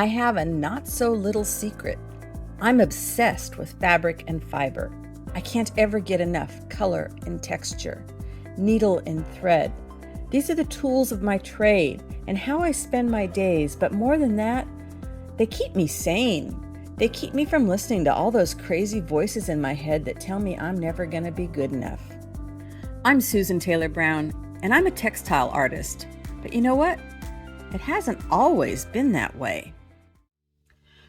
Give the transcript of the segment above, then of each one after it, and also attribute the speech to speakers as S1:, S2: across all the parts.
S1: I have a not so little secret. I'm obsessed with fabric and fiber. I can't ever get enough color and texture, needle and thread. These are the tools of my trade and how I spend my days, but more than that, they keep me sane. They keep me from listening to all those crazy voices in my head that tell me I'm never going to be good enough. I'm Susan Taylor Brown, and I'm a textile artist. But you know what? It hasn't always been that way.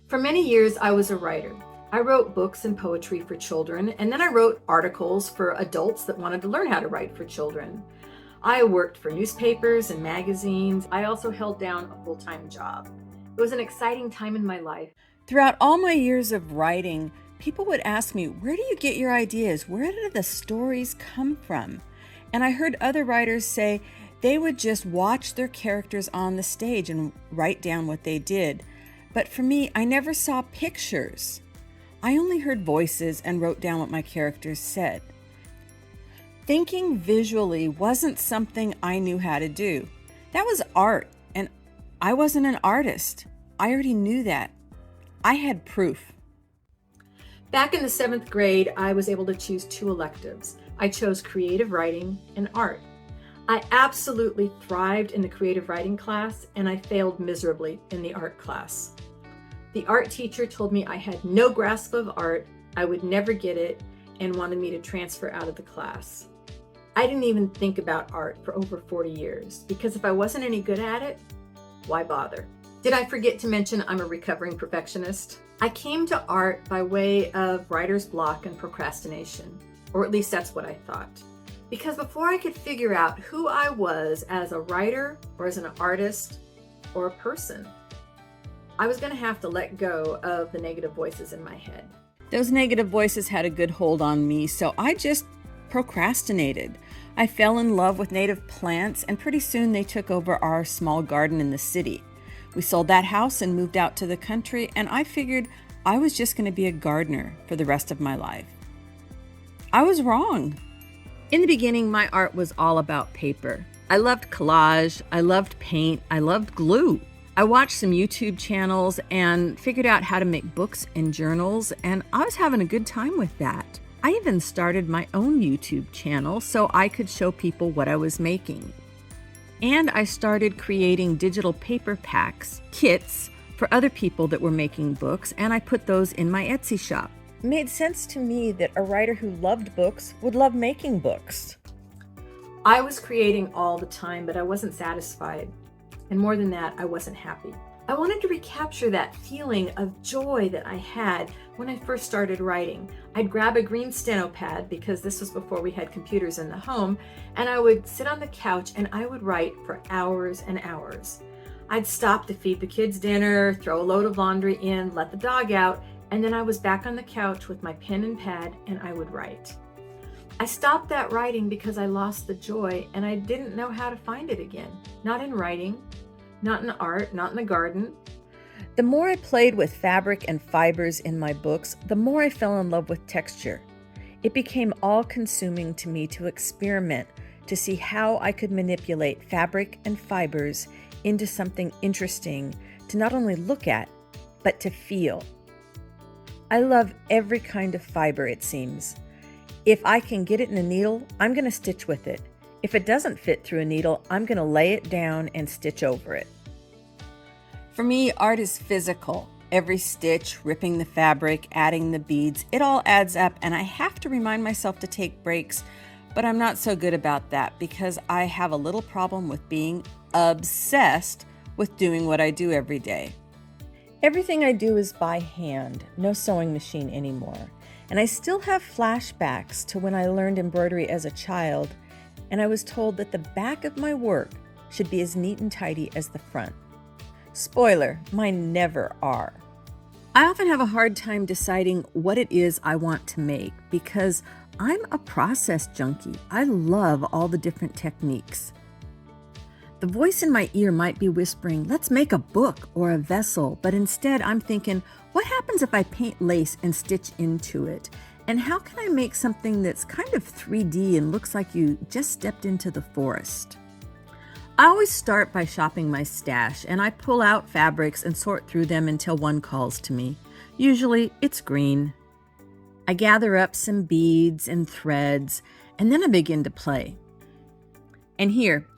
S2: For many years, I was a writer. I wrote books and poetry for children, and then I wrote articles for adults that wanted to learn how to write for children. I worked for newspapers and magazines. I also held down a full-time job. It was an exciting time in my life.
S1: Throughout all my years of writing, people would ask me, where do you get your ideas? Where do the stories come from? And I heard other writers say they would just watch their characters on the stage and write down what they did. But for me, I never saw pictures. I only heard voices and wrote down what my characters said. Thinking visually wasn't something I knew how to do. That was art, and I wasn't an artist. I already knew that. I had proof.
S2: Back in the 7th grade, I was able to choose 2 electives. I chose creative writing and art. I absolutely thrived in the creative writing class, and I failed miserably in the art class. The art teacher told me I had no grasp of art, I would never get it, and wanted me to transfer out of the class. I didn't even think about art for over 40 years, because if I wasn't any good at it, why bother? Did I forget to mention I'm a recovering perfectionist? I came to art by way of writer's block and procrastination, or at least that's what I thought. Because before I could figure out who I was as a writer or as an artist or a person, I was going to have to let go of the negative voices in my head.
S1: Those negative voices had a good hold on me, so I just procrastinated. I fell in love with native plants, and pretty soon they took over our small garden in the city. We sold that house and moved out to the country, and I figured I was just going to be a gardener for the rest of my life. I was wrong. In the beginning, my art was all about paper. I loved collage, I loved paint, I loved glue. I watched some YouTube channels and figured out how to make books and journals, and I was having a good time with that. I even started my own YouTube channel so I could show people what I was making. And I started creating digital paper packs, kits, for other people that were making books, and I put those in my Etsy shop. It made sense to me that a writer who loved books would love making books.
S2: I was creating all the time, but I wasn't satisfied. And more than that, I wasn't happy. I wanted to recapture that feeling of joy that I had when I first started writing. I'd grab a green steno pad, because this was before we had computers in the home, and I would sit on the couch and I would write for hours and hours. I'd stop to feed the kids dinner, throw a load of laundry in, let the dog out, and then I was back on the couch with my pen and pad and I would write. I stopped that writing because I lost the joy and I didn't know how to find it again. Not in writing, not in art, not in the garden.
S1: The more I played with fabric and fibers in my books, the more I fell in love with texture. It became all-consuming to me to experiment, to see how I could manipulate fabric and fibers into something interesting to not only look at, but to feel. I love every kind of fiber, it seems. If I can get it in a needle, I'm going to stitch with it. If it doesn't fit through a needle, I'm going to lay it down and stitch over it. For me, art is physical. Every stitch, ripping the fabric, adding the beads, it all adds up, and I have to remind myself to take breaks, but I'm not so good about that because I have a little problem with being obsessed with doing what I do every day. Everything I do is by hand, no sewing machine anymore, and I still have flashbacks to when I learned embroidery as a child, and I was told that the back of my work should be as neat and tidy as the front. Spoiler, mine never are. I often have a hard time deciding what it is I want to make because I'm a process junkie. I love all the different techniques. The voice in my ear might be whispering, let's make a book or a vessel, but instead I'm thinking, what happens if I paint lace and stitch into it? And how can I make something that's kind of 3D and looks like you just stepped into the forest? I always start by shopping my stash, and I pull out fabrics and sort through them until one calls to me. Usually it's green. I gather up some beads and threads, and then I begin to play. And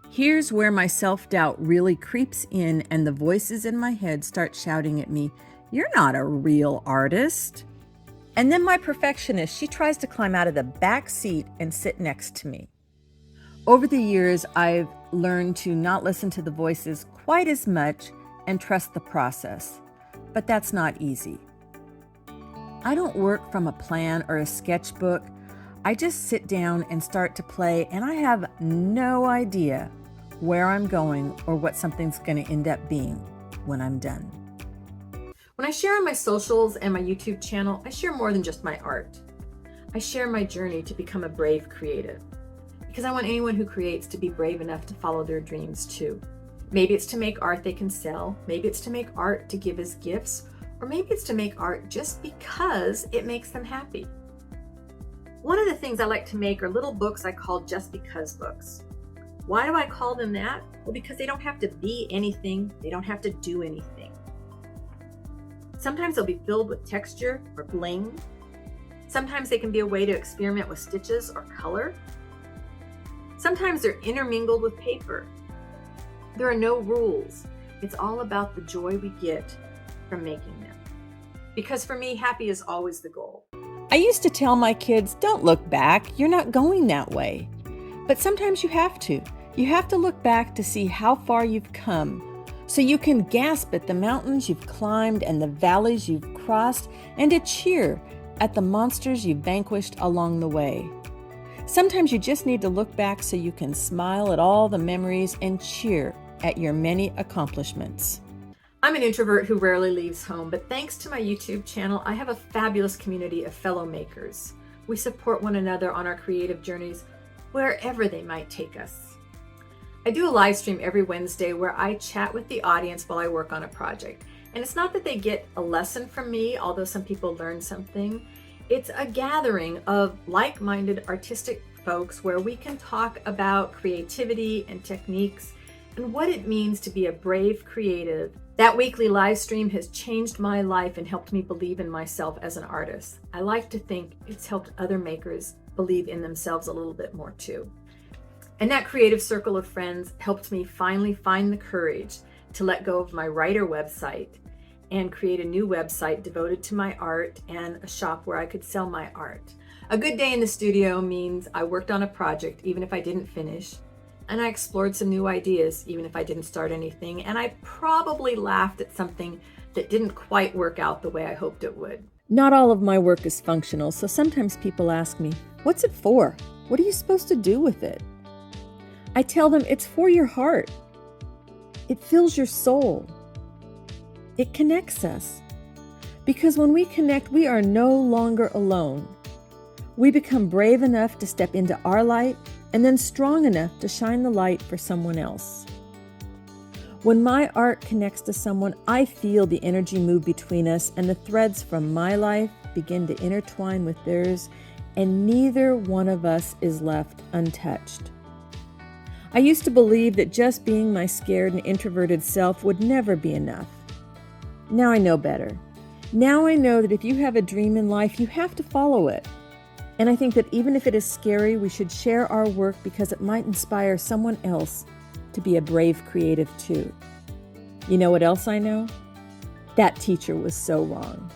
S1: here's where my self-doubt really creeps in, and the voices in my head start shouting at me, "You're not a real artist." And then my perfectionist, she tries to climb out of the back seat and sit next to me. Over the years, I've learned to not listen to the voices quite as much and trust the process, but that's not easy. I don't work from a plan or a sketchbook. I just sit down and start to play, and I have no idea where I'm going or what something's going to end up being when I'm done.
S2: When I share on my socials and my YouTube channel, I share more than just my art. I share my journey to become a brave creative, because I want anyone who creates to be brave enough to follow their dreams too. Maybe it's to make art they can sell, maybe it's to make art to give as gifts, or maybe it's to make art just because it makes them happy. One of the things I like to make are little books I call just because books. Why do I call them that? Well, because they don't have to be anything, they don't have to do anything. Sometimes they'll be filled with texture or bling. Sometimes they can be a way to experiment with stitches or color. Sometimes they're intermingled with paper. There are no rules. It's all about the joy we get from making them. Because for me, happy is always the goal.
S1: I used to tell my kids, don't look back, you're not going that way. But sometimes you have to. You have to look back to see how far you've come, so you can gasp at the mountains you've climbed and the valleys you've crossed, and to cheer at the monsters you've vanquished along the way. Sometimes you just need to look back so you can smile at all the memories and cheer at your many accomplishments.
S2: I'm an introvert who rarely leaves home, but thanks to my YouTube channel, I have a fabulous community of fellow makers. We support one another on our creative journeys, wherever they might take us. I do a live stream every Wednesday where I chat with the audience while I work on a project. And it's not that they get a lesson from me, although some people learn something. It's a gathering of like-minded artistic folks where we can talk about creativity and techniques and what it means to be a brave creative. That weekly live stream has changed my life and helped me believe in myself as an artist. I like to think it's helped other makers believe in themselves a little bit more too. And that creative circle of friends helped me finally find the courage to let go of my writer website and create a new website devoted to my art and a shop where I could sell my art. A good day in the studio means I worked on a project even if I didn't finish, and I explored some new ideas even if I didn't start anything, and I probably laughed at something that didn't quite work out the way I hoped it would.
S1: Not all of my work is functional, so sometimes people ask me, "What's it for? What are you supposed to do with it?" I tell them it's for your heart. It fills your soul. It connects us. Because when we connect, we are no longer alone. We become brave enough to step into our light and then strong enough to shine the light for someone else. When my art connects to someone, I feel the energy move between us, and the threads from my life begin to intertwine with theirs, and neither one of us is left untouched. I used to believe that just being my scared and introverted self would never be enough. Now I know better. Now I know that if you have a dream in life, you have to follow it. And I think that even if it is scary, we should share our work because it might inspire someone else to be a brave creative too. You know what else I know? That teacher was so wrong.